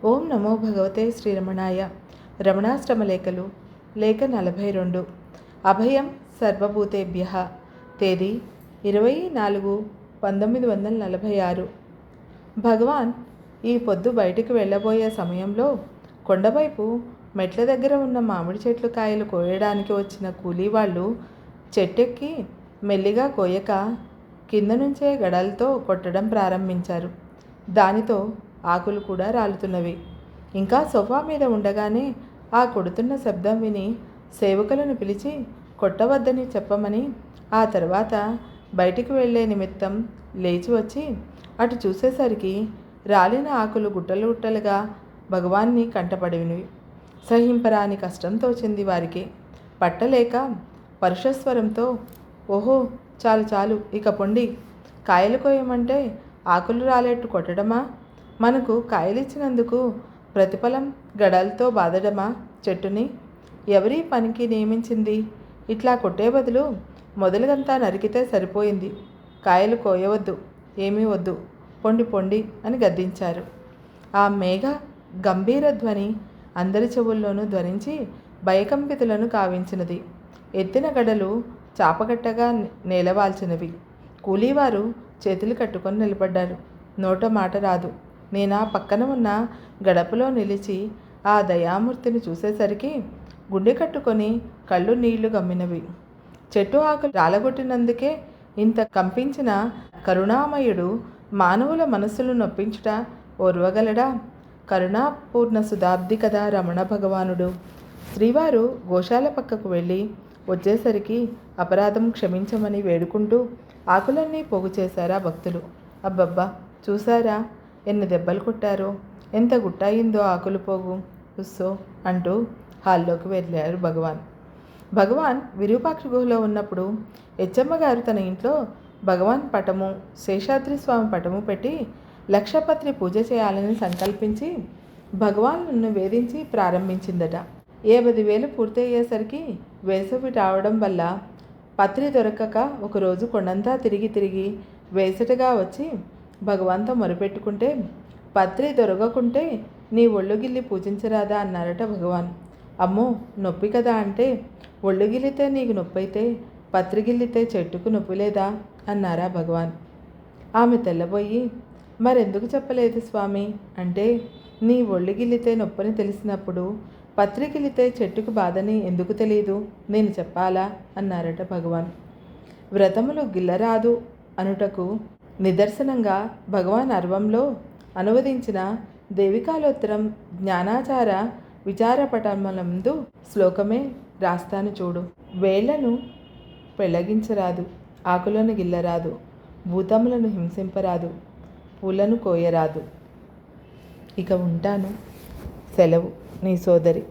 ఓం నమో భగవతే శ్రీరమణాయ. రమణాశ్రమ లేఖలు లేఖ 42. అభయం సర్వభూతేభ్య. తేదీ 24/1946. భగవాన్ ఈ పొద్దు బయటికి వెళ్ళబోయే సమయంలో కొండవైపు మెట్ల దగ్గర ఉన్న మామిడి చెట్లు కాయలు కోయడానికి వచ్చిన కూలీ వాళ్ళు చెట్టెక్కి మెల్లిగా కోయక కింద నుంచే గడలతో కొట్టడం ప్రారంభించారు. దానితో ఆకులు కూడా రాలుతున్నవి. ఇంకా సోఫా మీద ఉండగానే ఆ కొడుతున్న శబ్దం విని సేవకులను పిలిచి కొట్టవద్దని చెప్పమని, ఆ తర్వాత బయటికి వెళ్ళే నిమిత్తం లేచి వచ్చి అటు చూసేసరికి రాలిన ఆకులు గుట్టలు గుట్టలుగా భగవాన్ని కంటపడినవి. సహింపరాని కష్టం తోచింది వారికి. పట్టలేక పరుషస్వరంతో, ఓహో చాలు చాలు, ఇక పొండి. కాయలు కోయమంటే ఆకులు రాలేట్టు కొట్టడమా? మనకు కాయలిచ్చినందుకు ప్రతిఫలం గడలతో బాదడమా చెట్టుని? ఎవరి పనికి నియమించింది? ఇట్లా కొట్టే బదులు మొదలుగంతా నరికితే సరిపోయింది. కాయలు కోయవద్దు, ఏమీ వద్దు, పొండి పొండి అని గద్దించారు. ఆ మేఘ గంభీర ధ్వని అందరి చెవుల్లోనూ ధ్వనించి భయకంపితులను కావించినది. ఎత్తిన గడలు చాపగట్టగా నేలవాల్చినవి. కూలీవారు చేతులు కట్టుకొని నిలబడ్డారు. నోట మాట రాదు. నేనా పక్కన ఉన్న గడపలో నిలిచి ఆ దయామూర్తిని చూసేసరికి గుండె కట్టుకొని కళ్ళు నీళ్లు గమ్మినవి. చెట్టు ఆకులు రాలగొట్టినందుకే ఇంత కంపించిన కరుణామయుడు మానవుల మనస్సులు నొప్పించుట ఓర్వగలడా? కరుణాపూర్ణ సుధాబ్ది కదా రమణ భగవానుడు. శ్రీవారు గోశాల పక్కకు వెళ్ళి వచ్చేసరికి అపరాధం క్షమించమని వేడుకుంటూ ఆకులన్నీ పోగు చేశారా భక్తులు. అబ్బబ్బా, చూసారా ఎన్ని దెబ్బలు కొట్టారో, ఎంత గుట్టాయిందో ఆకులు పోగు, ఉస్సో అంటూ హాల్లోకి వెళ్ళారు భగవాన్ విరూపాక్ష గుహలో ఉన్నప్పుడు ఎచ్చమ్మగారు తన ఇంట్లో భగవాన్ పటము, శేషాద్రి స్వామి పటము పెట్టి లక్షపత్రి పూజ చేయాలని సంకల్పించి భగవాన్ను వేధించి ప్రారంభించిందట. 50,000 పూర్తయ్యేసరికి వేసవి రావడం వల్ల పత్రి దొరకక ఒకరోజు కొండంతా తిరిగి వేసటగా వచ్చి భగవాన్తో మొరపెట్టుకుంటే, పత్రి దొరకకుంటే నీ ఒళ్ళు గిల్లి పూజించరాదా అన్నారట భగవాన్. అమ్మో, నొప్పి కదా అంటే, ఒళ్ళు గిల్లితే నీకు నొప్పి అయితే పత్రి గిల్లితే చెట్టుకు నొప్పి లేదా అన్నారా భగవాన్. ఆమె తెల్లబోయి, మరెందుకు చెప్పలేదు స్వామి అంటే, నీ ఒళ్ళు గిల్లితే నొప్పని తెలిసినప్పుడు పత్రి గిల్లితే చెట్టుకు బాధని ఎందుకు తెలియదు, నేను చెప్పాలా అన్నారట భగవాన్. వ్రతములు గిల్లరాదు అనుటకు నిదర్శనంగా భగవాన్ అర్వంలో అనువదించిన దేవికాలోత్తరం జ్ఞానాచార విచారపటములందు శ్లోకమే రాస్తాను చూడు. వేళ్లను పెళ్లగించరాదు, ఆకులను గిల్లరాదు, భూతములను హింసింపరాదు, పూలను కోయరాదు. ఇక ఉంటాను. సెలవు. నీ సోదరి.